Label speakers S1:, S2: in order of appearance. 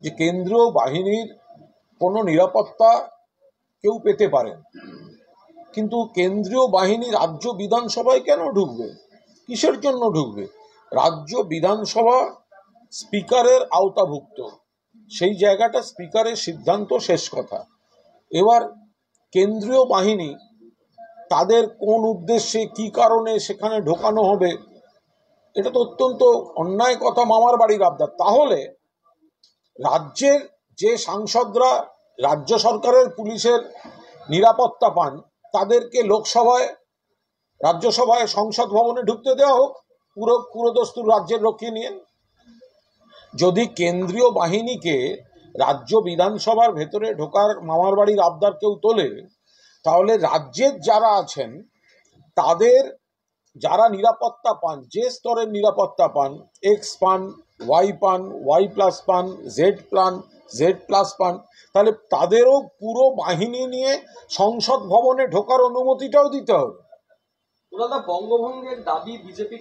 S1: যে কেন্দ্রীয় বাহিনীর কোনো নিরাপত্তা কেউ পেতে পারেন, কিন্তু কেন্দ্রীয় বাহিনী রাজ্য বিধানসভায় কেন ঢুকবে? কিসের জন্য ঢুকবে? রাজ্য বিধানসভা স্পিকারের আওতাভুক্ত, সেই জায়গাটা স্পিকারের সিদ্ধান্ত, শেষ কথা। এবার কেন্দ্রীয় বাহিনী তাদের কোন উদ্দেশ্যে, কি কারণে সেখানে ঢোকানো হবে, এটা তো অত্যন্ত অন্যায় কথা, মামার বাড়ির আবদার। তাহলে রাজ্যের যে সাংসদরা রাজ্য সরকারের পুলিশের নিরাপত্তা পান, তাদেরকে লোকসভায়, রাজ্যসভায়, সংসদ ভবনে ঢুকতে দেওয়া হোক পুরোদস্তুর রাজ্যের রক্ষী নিয়ে। যদি কেন্দ্রীয় বাহিনীকে রাজ্য বিধানসভার ভেতরে ঢোকার মামার বাড়ির আবদার কেউ তোলে, তাহলে রাজ্যের যারা আছেন তাদের যারা নিরাপত্তা পান, যে স্তরের নিরাপত্তা পান, এক্স পান, ওয়াই পান, ওয়াই প্লাস পান, জেড পান, জেড প্লাস পান, তাহলে তাদেরও পুরো বাহিনী নিয়ে সংসদ ভবনে ঢোকার অনুমতিটাও দিতে হবে।
S2: বঙ্গভঙ্গের দাবি বিজেপি